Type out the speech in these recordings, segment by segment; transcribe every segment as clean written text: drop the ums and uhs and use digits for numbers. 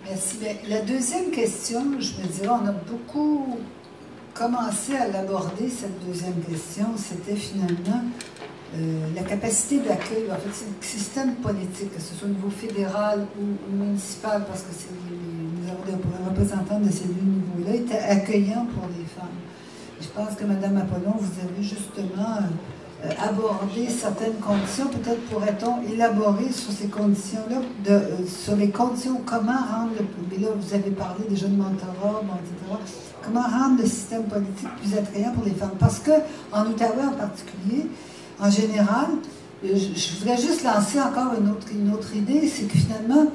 Merci. Bien, la deuxième question, je me dirais, on a beaucoup commencé à l'aborder, cette deuxième question, c'était finalement la capacité d'accueil, en fait, c'est le système politique, que ce soit au niveau fédéral ou municipal, parce que nous avons des représentants de ces deux niveaux-là, étaient accueillants pour les femmes. Et je pense que Mme Apollon, vous avez justement abordé certaines conditions, peut-être pourrait-on élaborer sur ces conditions-là, sur les conditions, comment rendre, mais là vous avez parlé déjà de mentorat, bon, etc., comment rendre le système politique plus attrayant pour les femmes. Parce qu'en Outaouais en particulier, en général, je voudrais juste lancer encore une autre idée, c'est que finalement,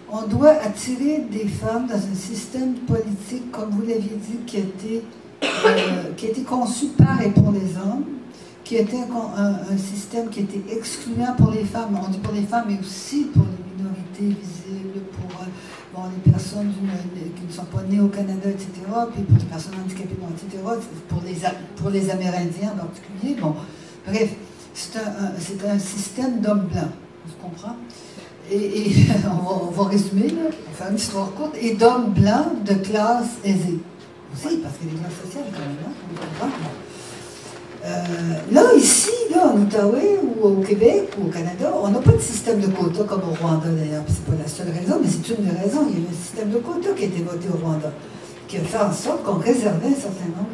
on doit attirer des femmes dans un système politique, comme vous l'aviez dit, qui a été conçu par et pour les hommes, qui était un système qui était excluant pour les femmes, on dit pour les femmes, mais aussi pour les minorités visibles, pour les personnes qui ne sont pas nées au Canada, etc., puis pour les personnes handicapées, etc., pour les Amérindiens en particulier. Bon, bref, c'est un système d'hommes blancs, on se comprend? Et on va résumer, là, on va faire une histoire courte, et d'hommes blancs de classe aisée. Aussi, parce que les classes sociales, quand même, hein, on comprend. Là, ici, là, en Outaouais ou au Québec ou au Canada, on n'a pas de système de quotas comme au Rwanda d'ailleurs. C'est pas la seule raison, mais c'est une des raisons. Il y a eu un système de quotas qui a été voté au Rwanda, qui a fait en sorte qu'on réservait un certain nombre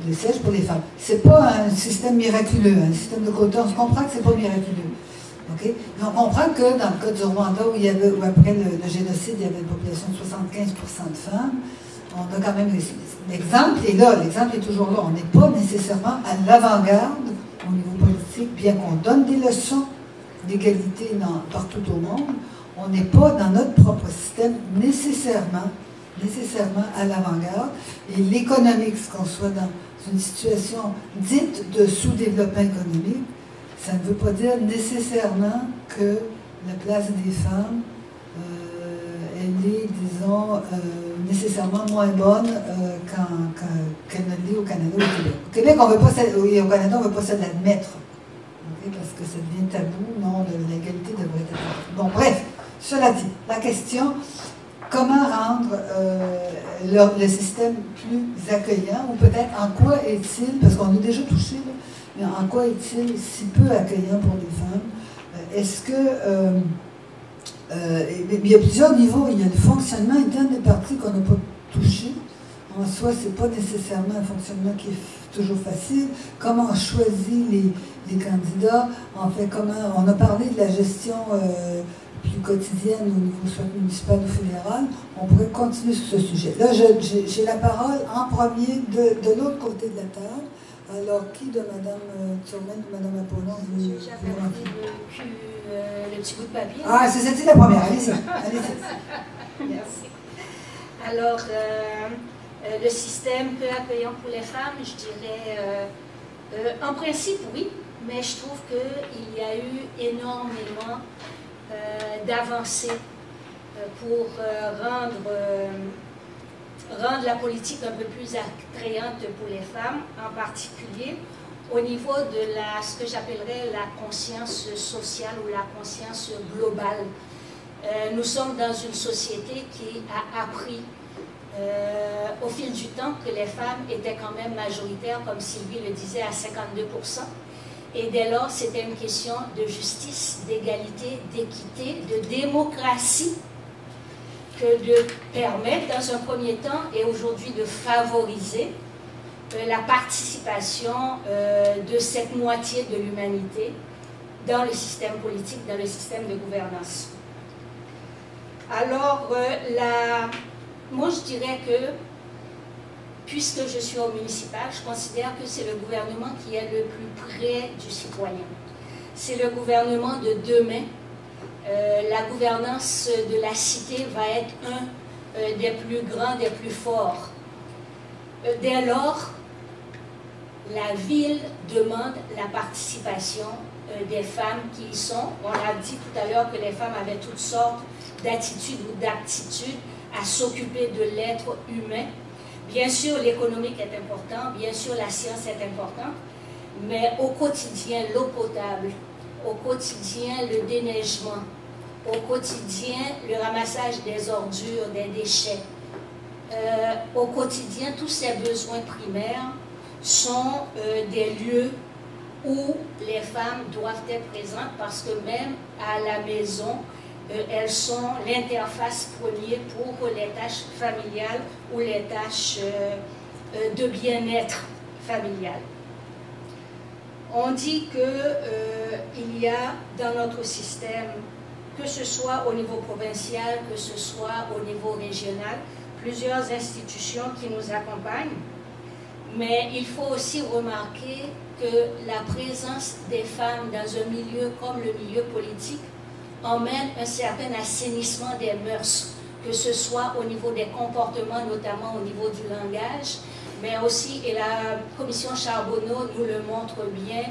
de sièges pour les femmes. C'est pas un système miraculeux, un système de quotas. On comprend que c'est pas miraculeux. Okay? Mais on comprend que dans le cas du Rwanda, où après le génocide, il y avait une population de 75% de femmes, on a quand même réussi. L'exemple est là, l'exemple est toujours là. On n'est pas nécessairement à l'avant-garde au niveau politique, bien qu'on donne des leçons d'égalité partout au monde, on n'est pas dans notre propre système nécessairement à l'avant-garde. Et l'économique, qu'on soit dans une situation dite de sous-développement économique, ça ne veut pas dire nécessairement que la place des femmes, elle est, disons, nécessairement moins bonne qu'elle ne l'est au Canada ou au Québec. Au Québec, et au Canada, on ne veut pas ça l'admettre, okay, parce que ça devient tabou. Non, l'égalité devrait être... Bon, bref, cela dit, la question, comment rendre le système plus accueillant, ou peut-être en quoi est-il, parce qu'on a déjà touché, là, mais en quoi est-il si peu accueillant pour les femmes? Est-ce que... il y a plusieurs niveaux. Il y a le fonctionnement interne des partis qu'on n'a pas touché. En soi, ce n'est pas nécessairement un fonctionnement qui est toujours facile. Comment on choisit les candidats? En fait, on a parlé de la gestion plus quotidienne au niveau soit municipal ou fédéral. On pourrait continuer sur ce sujet. Là, j'ai la parole en premier de l'autre côté de la table. Alors, qui de Mme Turmen ou Mme Apollon veut rentrer? Le petit bout de papier. Ah, c'était la première. Allez-y. Merci. Alors, le système peu accueillant pour les femmes, je dirais, en principe, oui, mais je trouve qu'il y a eu énormément d'avancées pour rendre la politique un peu plus attrayante pour les femmes, en particulier au niveau de ce que j'appellerais la conscience sociale ou la conscience globale. Nous sommes dans une société qui a appris au fil du temps que les femmes étaient quand même majoritaires, comme Sylvie le disait, à 52%. Et dès lors, c'était une question de justice, d'égalité, d'équité, de démocratie, que de permettre dans un premier temps et aujourd'hui de favoriser la participation de cette moitié de l'humanité dans le système politique, dans le système de gouvernance. Alors, moi je dirais que, puisque je suis au municipal, je considère que c'est le gouvernement qui est le plus près du citoyen. C'est le gouvernement de demain. La gouvernance de la cité va être un des plus grands, des plus forts. Dès lors, la ville demande la participation des femmes qui y sont. On a dit tout à l'heure que les femmes avaient toutes sortes d'attitudes ou d'aptitudes à s'occuper de l'être humain. Bien sûr, l'économique est important, bien sûr, la science est importante, mais au quotidien, l'eau potable, au quotidien, le déneigement, au quotidien le ramassage des ordures, des déchets. Au quotidien, tous ces besoins primaires sont des lieux où les femmes doivent être présentes parce que même à la maison, elles sont l'interface première pour les tâches familiales ou les tâches de bien-être familial. On dit qu'il y a dans notre système, que ce soit au niveau provincial, que ce soit au niveau régional, plusieurs institutions qui nous accompagnent, mais il faut aussi remarquer que la présence des femmes dans un milieu comme le milieu politique emmène un certain assainissement des mœurs, que ce soit au niveau des comportements, notamment au niveau du langage, mais aussi, et la commission Charbonneau nous le montre bien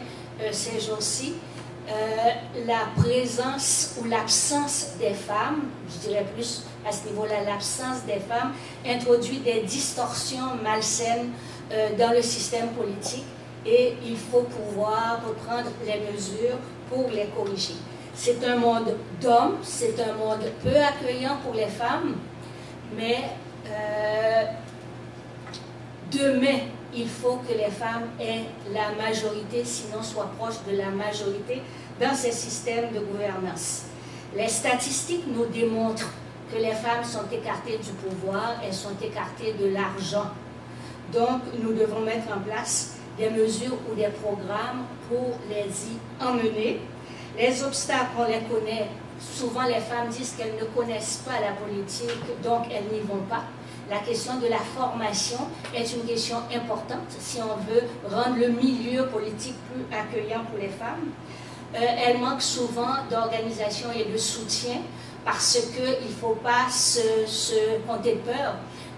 ces jours-ci, la présence ou l'absence des femmes, je dirais plus à ce niveau-là, l'absence des femmes introduit des distorsions malsaines dans le système politique et il faut pouvoir reprendre les mesures pour les corriger. C'est un monde d'hommes, c'est un monde peu accueillant pour les femmes, mais demain, il faut que les femmes aient la majorité, sinon soient proches de la majorité dans ces systèmes de gouvernance. Les statistiques nous démontrent que les femmes sont écartées du pouvoir, elles sont écartées de l'argent. Donc, nous devons mettre en place des mesures ou des programmes pour les y emmener. Les obstacles, on les connaît. Souvent, les femmes disent qu'elles ne connaissent pas la politique, donc elles n'y vont pas. La question de la formation est une question importante si on veut rendre le milieu politique plus accueillant pour les femmes. Elle manque souvent d'organisation et de soutien parce qu'il ne faut pas se compter de peur.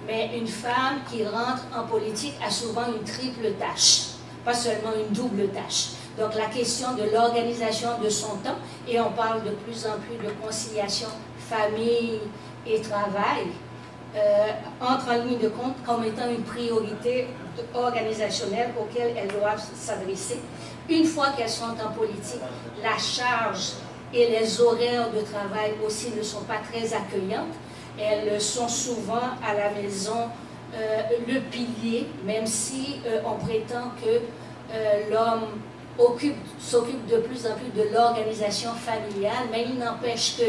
Mais une femme qui rentre en politique a souvent une triple tâche, pas seulement une double tâche. Donc la question de l'organisation de son temps, et on parle de plus en plus de conciliation famille et travail, entre en ligne de compte comme étant une priorité organisationnelle auquel elles doivent s'adresser. Une fois qu'elles sont en politique, la charge et les horaires de travail aussi ne sont pas très accueillantes. Elles sont souvent à la maison le pilier, même si on prétend que l'homme s'occupe de plus en plus de l'organisation familiale, mais il n'empêche que,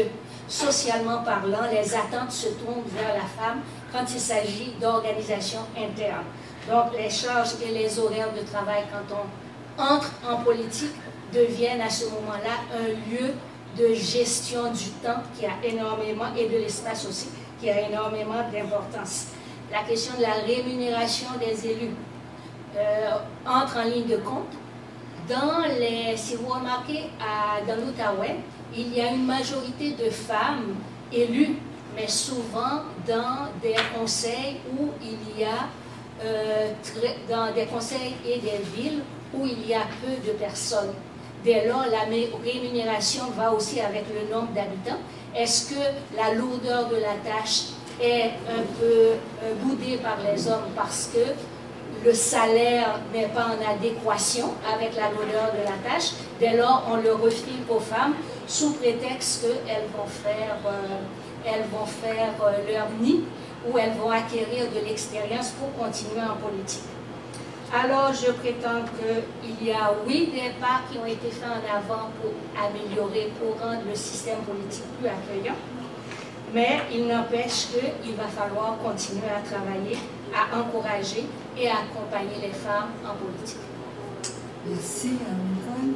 socialement parlant, les attentes se tournent vers la femme quand il s'agit d'organisation interne. Donc les charges et les horaires de travail, quand on entre en politique, deviennent à ce moment-là un lieu de gestion du temps qui a énormément, et de l'espace aussi, qui a énormément d'importance. La question de la rémunération des élus entre en ligne de compte. Si vous remarquez, dans l'Outaouais, il y a une majorité de femmes élues, mais souvent dans des conseils où il y a, dans des conseils et des villes où il y a peu de personnes. Dès lors, la rémunération va aussi avec le nombre d'habitants. Est-ce que la lourdeur de la tâche est un peu boudée par les hommes parce que le salaire n'est pas en adéquation avec la lourdeur de la tâche? Dès lors, on le refile aux femmes sous prétexte qu'elles vont faire leur nid ou elles vont acquérir de l'expérience pour continuer en politique. Alors, je prétends qu'il y a, oui, des pas qui ont été faits en avant pour améliorer, pour rendre le système politique plus accueillant, mais il n'empêche qu'il va falloir continuer à travailler, à encourager et à accompagner les femmes en politique. Merci, Nicole.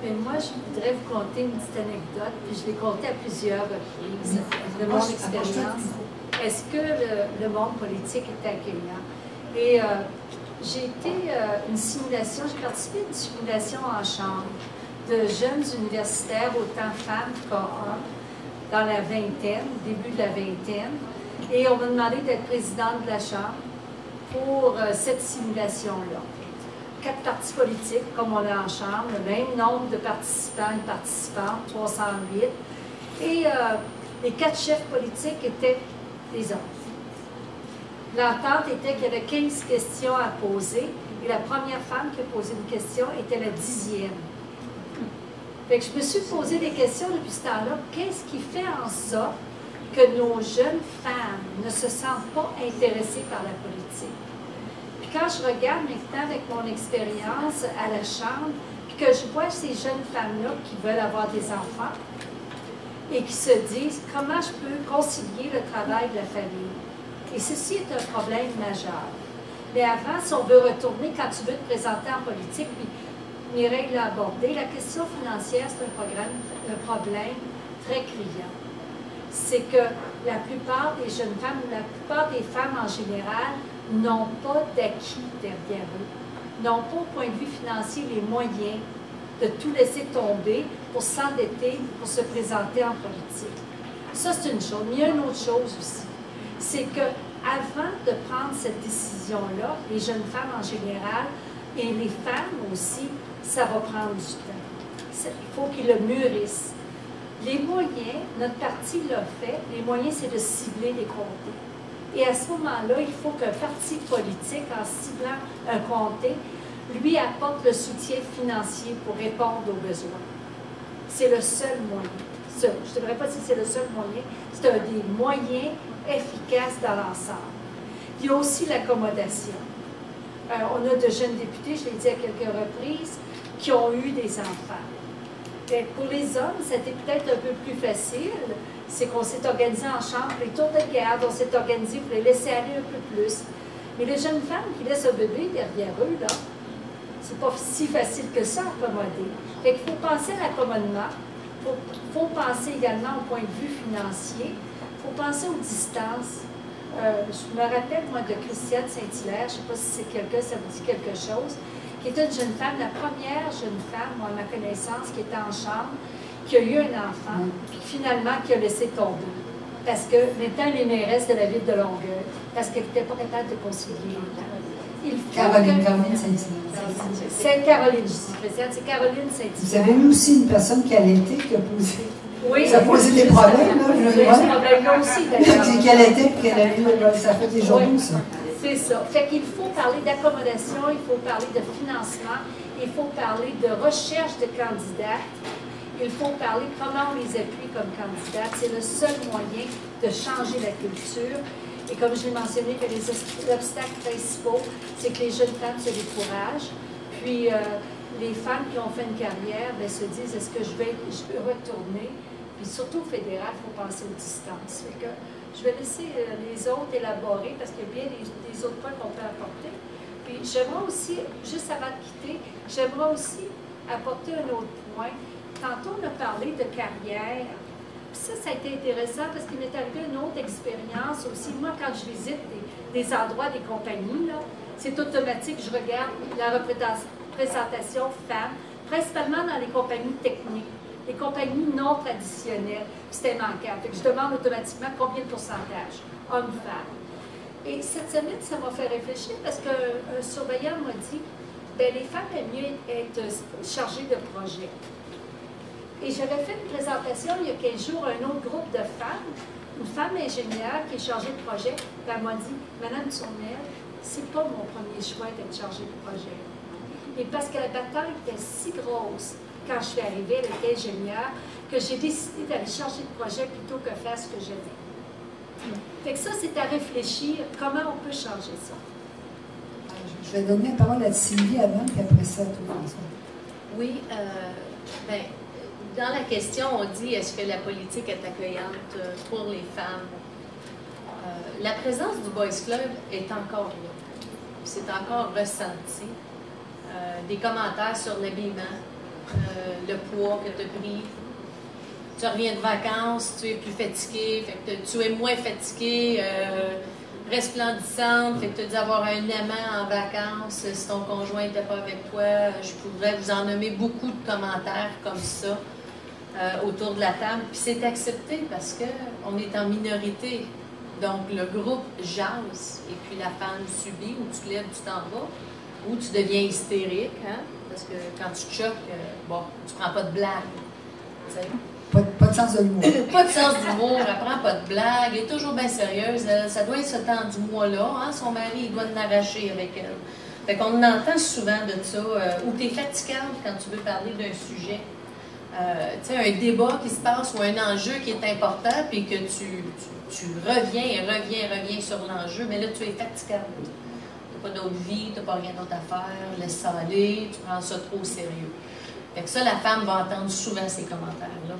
Mais moi, je voudrais vous conter une petite anecdote, puis je l'ai contée à plusieurs reprises de mon expérience. Est-ce que le monde politique est accueillant? Et j'ai été une simulation, j'ai participé à une simulation en chambre de jeunes universitaires, autant femmes qu'hommes, dans la vingtaine, début de la vingtaine. Et on m'a demandé d'être présidente de la chambre pour cette simulation-là. 4 partis politiques, comme on a en chambre, le même nombre de participants et participantes, 308. Et les 4 chefs politiques étaient des hommes. L'entente était qu'il y avait 15 questions à poser, et la première femme qui a posé une question était la 10e. Fait que je me suis posé des questions depuis ce temps-là. Qu'est-ce qui fait en sorte que nos jeunes femmes ne se sentent pas intéressées par la politique? Puis quand je regarde maintenant avec mon expérience à la Chambre, puis que je vois ces jeunes femmes-là qui veulent avoir des enfants et qui se disent comment je peux concilier le travail de la famille. Et ceci est un problème majeur. Mais avant, si on veut retourner, quand tu veux te présenter en politique, puis Mireille l'a abordé, la question financière, c'est un problème très criant. C'est que la plupart des jeunes femmes, ou la plupart des femmes en général, n'ont pas d'acquis derrière eux, n'ont pas au point de vue financier les moyens de tout laisser tomber pour s'endetter, pour se présenter en politique. Ça, c'est une chose. Mais il y a une autre chose aussi. C'est qu'avant de prendre cette décision-là, les jeunes femmes en général, et les femmes aussi, ça va prendre du temps. Il faut qu'ils le mûrissent. Les moyens, notre parti l'a fait, les moyens, c'est de cibler les comtés. Et à ce moment-là, il faut qu'un parti politique, en ciblant un comté, lui apporte le soutien financier pour répondre aux besoins. C'est le seul moyen. Je ne devrais pas dire que c'est le seul moyen, c'est un des moyens efficaces dans l'ensemble. Il y a aussi l'accommodation. On a de jeunes députés, je l'ai dit à quelques reprises, qui ont eu des enfants. Et pour les hommes, c'était peut-être un peu plus facile. C'est qu'on s'est organisé en chambre, les tours de garde, on s'est organisé pour les laisser aller un peu plus. Mais les jeunes femmes qui laissent un bébé derrière eux, là, c'est pas si facile que ça à accommoder. Fait qu'il faut penser à l'accommodement, il faut penser également au point de vue financier, il faut penser aux distances. Je me rappelle, moi, de Christiane Saint-Hilaire, je ne sais pas si c'est quelqu'un, ça vous dit quelque chose, qui était une jeune femme, la première jeune femme, moi, à ma connaissance, qui était en chambre, qui a eu un enfant, puis finalement, qui a laissé tomber. Parce que maintenant, elle est mairesse de la ville de Longueuil, parce qu'elle n'était pas capable de concilier les temps. Caroline Saint-Hilaire. C'est Caroline, je dis Christiane, c'est Caroline Saint-Hilaire. Vous avez eu aussi une personne qui allaitait, qui a posé... Oui, ça a posé des problèmes, là, je vois. Ce problème-là aussi, d'ailleurs. C'est qu'elle était, puis qu'elle a vu, ça fait des journaux, ça. C'est ça. Fait qu'il faut parler d'accommodation, il faut parler de financement, il faut parler de recherche de candidates, il faut parler comment on les appuie comme candidates. C'est le seul moyen de changer la culture. Et comme je l'ai mentionné, que les obstacles principaux, c'est que les jeunes femmes se découragent. Puis les femmes qui ont fait une carrière se disent, est-ce que je peux retourner? Puis surtout au fédéral, il faut penser aux distances. Fait que je vais laisser les autres élaborer parce qu'il y a bien des autres points qu'on peut apporter. Puis j'aimerais aussi, juste avant de quitter, j'aimerais aussi apporter un autre point. Tantôt, on a parlé de carrière. Puis ça a été intéressant parce qu'il m'est arrivé une autre expérience aussi. Moi, quand je visite des endroits, des compagnies, c'est automatique, je regarde la représentation femmes, principalement dans les compagnies techniques. Les compagnies non traditionnelles, c'était manquant. Fait que je demande automatiquement combien de pourcentage, hommes-femmes. Et cette semaine, ça m'a fait réfléchir parce qu'un surveillant m'a dit, bien, les femmes aiment mieux être chargées de projets. Et j'avais fait une présentation il y a 15 jours à un autre groupe de femmes, une femme ingénieure qui est chargée de projet, puis elle m'a dit, Madame Tournelle, c'est pas mon premier choix d'être chargée de projet. Et parce que la bataille était si grosse quand je suis arrivée, elle était ingénieure, que j'ai décidé d'aller charger de projet plutôt que faire ce que j'aimais. Fait que ça, c'est à réfléchir, comment on peut changer ça. Je vais donner la parole à Sylvie avant, puis après ça, tout François. Oui, ben, dans la question, on dit est-ce que la politique est accueillante pour les femmes? La présence du Boys Club est encore là. C'est encore ressenti. Des commentaires sur l'habillement, le poids que tu as pris. Tu reviens de vacances, tu es plus fatigué, fait que tu es moins fatigué, resplendissante, fait que tu as dû avoir un amant en vacances si ton conjoint n'était pas avec toi. Je pourrais vous en nommer beaucoup de commentaires comme ça autour de la table. Puis c'est accepté parce qu'on est en minorité. Donc le groupe jase et puis la femme subit, ou tu te lèves, tu t'en vas, ou tu deviens hystérique, hein? Parce que quand tu te choques, bon, tu prends pas de blague. Pas de sens de l'humour. Pas de sens d'humour, elle prend pas de blague, elle est toujours bien sérieuse. Ça doit être ce temps du mois-là, hein? Son mari, il doit l'arracher avec elle. Fait qu'on entend souvent de ça, ou tu es fatigante quand tu veux parler d'un sujet. un débat qui se passe ou un enjeu qui est important, puis que tu reviens sur l'enjeu, mais là, tu es fatigante. Tu n'as pas d'autre vie, tu n'as pas rien d'autre à faire, laisse ça aller, tu prends ça trop au sérieux. Fait que ça, la femme va entendre souvent ces commentaires-là.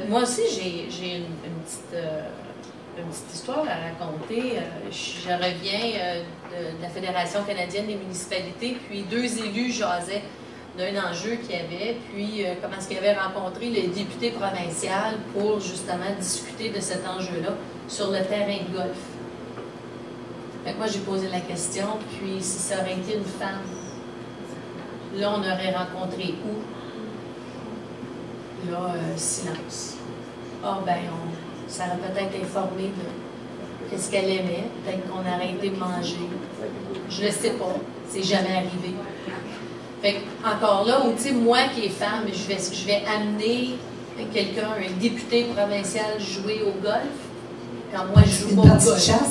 Moi aussi, j'ai une petite histoire à raconter. Je reviens de la Fédération canadienne des municipalités, puis 2 élus jasaient d'un enjeu qu'il y avait, puis comment est-ce qu'ils avaient rencontré le député provincial pour justement discuter de cet enjeu-là sur le terrain de golf. Fait que moi, j'ai posé la question, puis si ça aurait été une femme, là, on aurait rencontré où? Là, silence. Ah, ben, ça aurait peut-être informé de ce qu'elle aimait, peut-être qu'on aurait été manger. Je ne sais pas, c'est jamais arrivé. Fait encore là, où, tu sais, moi qui est femme, je vais amener quelqu'un, un député provincial, jouer au golf, quand moi je joue pas au golf.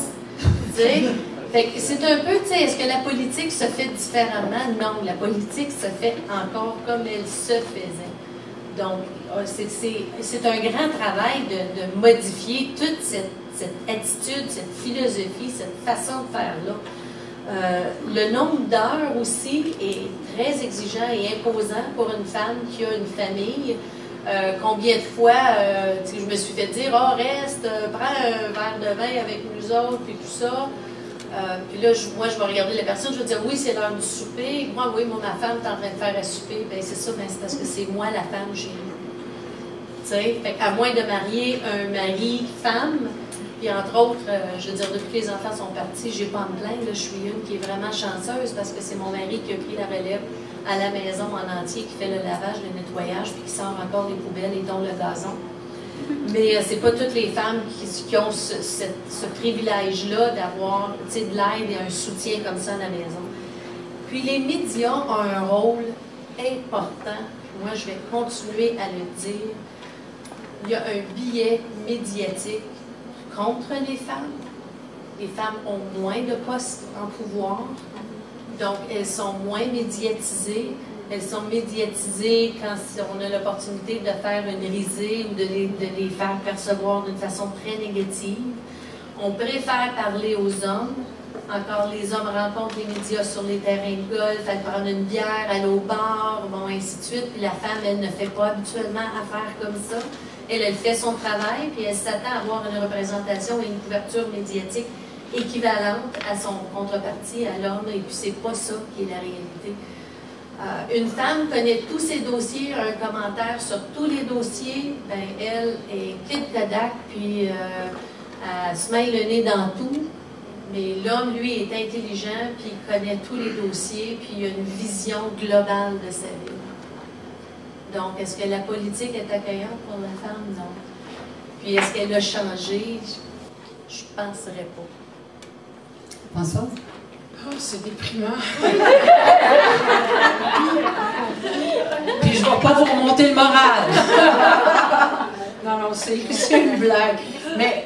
Fait que c'est un peu, tu sais, est-ce que la politique se fait différemment? Non, la politique se fait encore comme elle se faisait. Donc, c'est un grand travail de modifier toute cette attitude, cette philosophie, cette façon de faire-là. Le nombre d'heures aussi est très exigeant et imposant pour une femme qui a une famille. Combien de fois je me suis fait dire « Ah, reste, prends un verre de vin avec nous autres, puis tout ça. » Puis là, moi, je vais regarder la personne, je vais dire « Oui, c'est l'heure du souper. » Moi, oui, ma femme est en train de faire à souper. Bien, c'est ça, c'est parce que c'est moi, la femme, j'ai eu. Tu sais, à moins de marier un mari-femme, puis entre autres, je veux dire, depuis que les enfants sont partis, j'ai pas à me plaindre, là, je suis une qui est vraiment chanceuse parce que c'est mon mari qui a pris la relève à la maison en entier, qui fait le lavage, le nettoyage, puis qui sort encore les poubelles et dont le gazon. Mais c'est pas toutes les femmes qui ont ce privilège-là d'avoir de l'aide et un soutien comme ça à la maison. Puis les médias ont un rôle important. Moi, je vais continuer à le dire. Il y a un biais médiatique contre les femmes. Les femmes ont moins de postes en pouvoir, donc elles sont moins médiatisées. Elles sont médiatisées quand on a l'opportunité de faire une risée ou de les faire percevoir d'une façon très négative. On préfère parler aux hommes. Encore, les hommes rencontrent les médias sur les terrains de golf, elles prennent une bière, aller au bar, bon, ainsi de suite. Puis la femme, elle ne fait pas habituellement affaire comme ça. Elle fait son travail, puis elle s'attend à avoir une représentation et une couverture médiatique équivalente à son contrepartie, à l'homme, et puis c'est pas ça qui est la réalité. Une femme connaît tous ses dossiers, a un commentaire sur tous les dossiers, ben elle est quitte la DAC, puis elle se met le nez dans tout. Mais l'homme, lui, est intelligent, puis il connaît tous les dossiers, puis il a une vision globale de sa vie. Donc, est-ce que la politique est accueillante pour la femme? Non. Puis, est-ce qu'elle a changé? Je ne penserais pas. Françoise? Oh, c'est déprimant. Puis, je ne vais pas vous remonter le moral. Non, c'est une blague. Mais...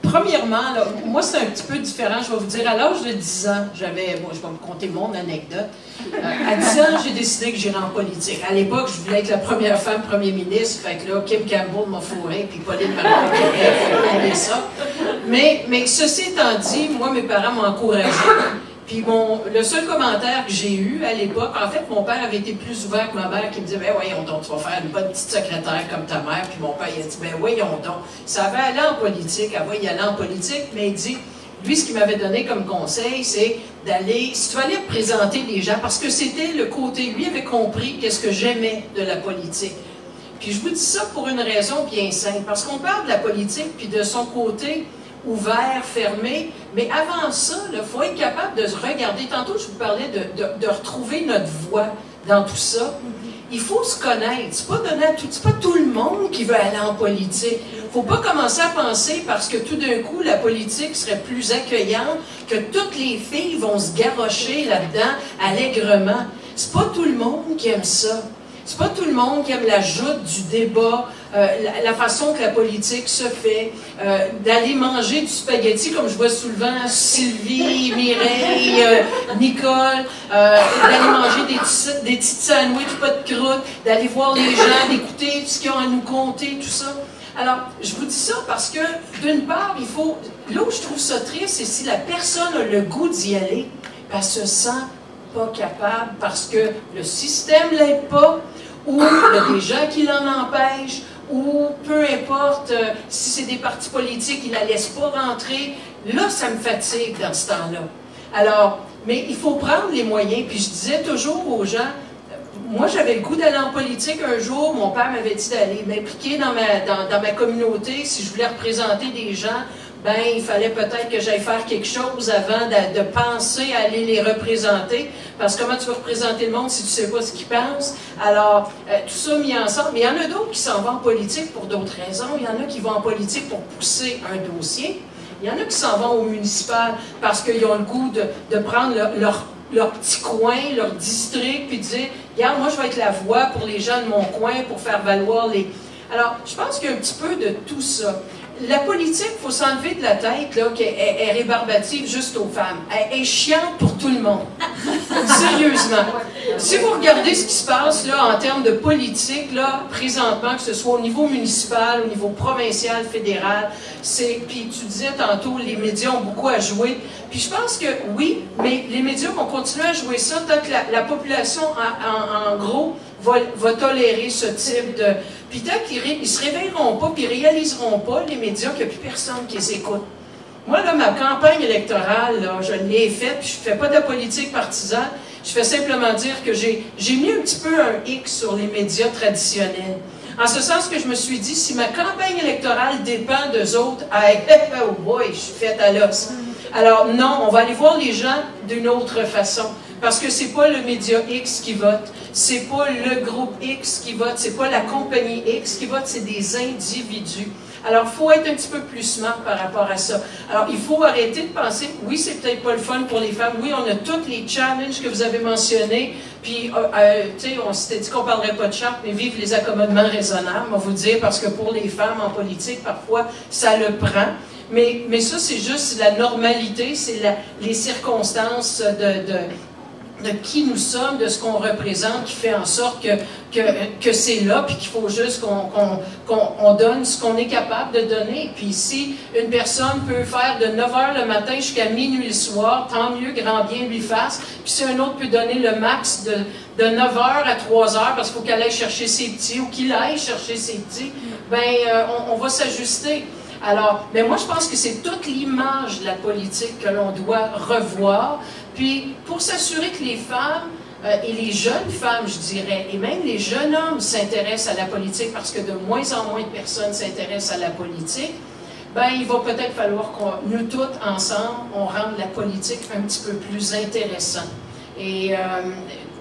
Premièrement, là, moi c'est un petit peu différent, je vais vous dire, à l'âge de 10 ans, moi je vais me conter mon anecdote, à 10 ans j'ai décidé que j'irais en politique. À l'époque, je voulais être la première femme premier ministre, fait que là, Kim Campbell m'a fourré, puis Pauline Marois, et ça. Mais ceci étant dit, moi mes parents m'ont encouragé. Puis le seul commentaire que j'ai eu à l'époque, en fait, mon père avait été plus ouvert que ma mère qui me disait « Ben voyons donc, tu vas faire une bonne petite secrétaire comme ta mère. » Puis mon père, il a dit « Ben voyons donc, ça va aller en politique, elle va y aller en politique. » Mais il dit, lui, ce qu'il m'avait donné comme conseil, c'est d'aller, si tu allais présenter des gens, parce que c'était le côté, lui avait compris qu'est-ce que j'aimais de la politique. Puis je vous dis ça pour une raison bien simple, parce qu'on parle de la politique, puis de son côté ouvert, fermé, mais avant ça, il faut être capable de se regarder. Tantôt, je vous parlais de retrouver notre voix dans tout ça. Il faut se connaître. C'est pas tout le monde qui veut aller en politique. Il ne faut pas commencer à penser, parce que tout d'un coup, la politique serait plus accueillante, que toutes les filles vont se garrocher là-dedans allègrement. C'est pas tout le monde qui aime ça. C'est pas tout le monde qui aime la joute du débat, la façon que la politique se fait, d'aller manger du spaghetti, comme je vois souvent Sylvie, Mireille, Nicole, d'aller manger des petites sandwichs, pas de croûte, d'aller voir les gens, d'écouter ce qu'ils ont à nous conter, tout ça. Alors, je vous dis ça parce que, d'une part, il faut... Là où je trouve ça triste, c'est si la personne a le goût d'y aller, elle se sent pas capable parce que le système ne l'aide pas, ou il y a des gens qui l'en empêchent, ou peu importe, si c'est des partis politiques, ils ne la laissent pas rentrer. Là, ça me fatigue dans ce temps-là. Alors, mais il faut prendre les moyens, puis je disais toujours aux gens, moi, j'avais le goût d'aller en politique un jour. Mon père m'avait dit d'aller m'impliquer dans ma communauté. Si je voulais représenter des gens, ben il fallait peut-être que j'aille faire quelque chose avant de penser à aller les représenter. Parce que comment tu veux représenter le monde si tu ne sais pas ce qu'ils pensent? Alors, tout ça mis ensemble. Mais il y en a d'autres qui s'en vont en politique pour d'autres raisons. Il y en a qui vont en politique pour pousser un dossier. Il y en a qui s'en vont au municipal parce qu'ils ont le goût de prendre leur petit coin, leur district, puis de dire, regarde, moi je vais être la voix pour les gens de mon coin, pour faire valoir les... Alors, je pense qu'il y a un petit peu de tout ça. La politique, il faut s'enlever de la tête qu'elle est rébarbative juste aux femmes. Elle est chiante pour tout le monde. Sérieusement. Si vous regardez ce qui se passe là, en termes de politique, là, présentement, que ce soit au niveau municipal, au niveau provincial, fédéral, puis tu disais tantôt, les médias ont beaucoup à jouer. Puis je pense que oui, mais les médias vont continuer à jouer ça tant que la population, en gros, va tolérer ce type de... Puis tant qu'ils ne se réveilleront pas, puis ils réaliseront pas, les médias, qu'il n'y a plus personne qui les écoute. Moi, là, ma campagne électorale, là, je l'ai faite, puis je ne fais pas de politique partisane, je fais simplement dire que j'ai mis un petit peu un X sur les médias traditionnels. En ce sens que je me suis dit, si ma campagne électorale dépend d'eux autres, oh boy, je suis faite à l'os. Alors non, on va aller voir les gens d'une autre façon. Parce que c'est pas le média X qui vote, c'est pas le groupe X qui vote, c'est pas la compagnie X qui vote, c'est des individus. Alors, il faut être un petit peu plus smart par rapport à ça. Alors, il faut arrêter de penser, oui, c'est peut-être pas le fun pour les femmes, oui, on a tous les challenges que vous avez mentionnés, puis, tu sais, on s'était dit qu'on parlerait pas de charte, mais vive les accommodements raisonnables, on va vous dire, parce que pour les femmes en politique, parfois, ça le prend. Mais ça, c'est juste la normalité, c'est les circonstances de qui nous sommes, de ce qu'on représente, qui fait en sorte que c'est là, puis qu'il faut juste qu'on donne ce qu'on est capable de donner. Puis si une personne peut faire de 9h le matin jusqu'à minuit le soir, tant mieux, grand bien lui fasse. Puis si un autre peut donner le max de 9h à 3h, parce qu'il faut qu'elle aille chercher ses petits, ou qu'il aille chercher ses petits, ben on va s'ajuster. Alors, mais moi, je pense que c'est toute l'image de la politique que l'on doit revoir. Puis, pour s'assurer que les femmes, et les jeunes femmes, je dirais, et même les jeunes hommes s'intéressent à la politique, parce que de moins en moins de personnes s'intéressent à la politique, ben, il va peut-être falloir que nous toutes, ensemble, on rende la politique un petit peu plus intéressante. Et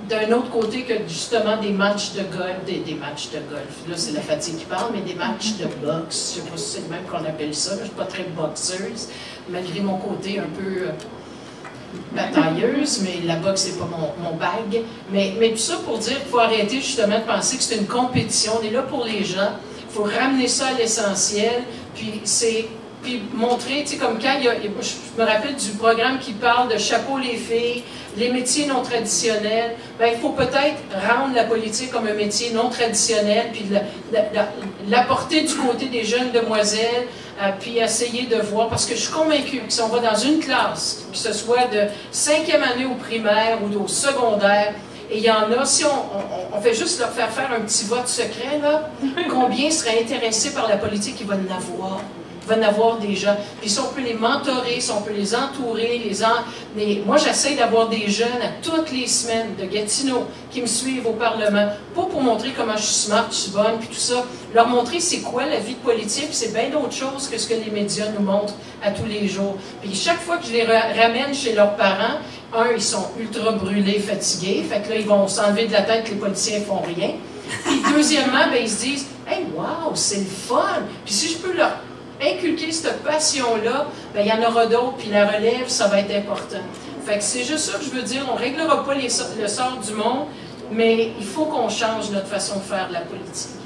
d'un autre côté que justement des matchs de golf, des matchs de golf, là c'est la fatigue qui parle, mais des matchs de boxe, je ne sais pas si c'est le même qu'on appelle ça, je ne suis pas très boxeuse, malgré mon côté un peu batailleuse, mais la boxe c'est pas mon bag. Mais tout ça pour dire qu'il faut arrêter justement de penser que c'est une compétition, on est là pour les gens, il faut ramener ça à l'essentiel, puis montrer, tu sais, comme quand je me rappelle du programme qui parle de chapeau les filles, les métiers non traditionnels, ben, il faut peut-être rendre la politique comme un métier non traditionnel, puis l'apporter du côté des jeunes demoiselles, puis essayer de voir, parce que je suis convaincue que si on va dans une classe, que ce soit de 5e année au primaire ou au secondaire, et il y en a, si on fait juste leur faire un petit vote secret, là, combien seraient intéressés par la politique, ils vont en avoir. Il va y en avoir des gens. Puis si on peut les mentorer, si on peut les entourer, moi j'essaie d'avoir des jeunes à toutes les semaines de Gatineau qui me suivent au Parlement, pas pour montrer comment je suis smart, je suis bonne, puis tout ça, leur montrer c'est quoi la vie de politique, puis c'est bien d'autres choses que ce que les médias nous montrent à tous les jours. Puis chaque fois que je les ramène chez leurs parents, ils sont ultra brûlés, fatigués, fait que là ils vont s'enlever de la tête que les politiciens font rien. Puis deuxièmement, ben, ils se disent « Hey, wow, c'est le fun! » Puis si je peux leur inculquer cette passion-là, ben, il y en aura d'autres, puis la relève, ça va être important. Fait que c'est juste ça que je veux dire, on ne réglera pas le sort du monde, Mais il faut qu'on change notre façon de faire de la politique.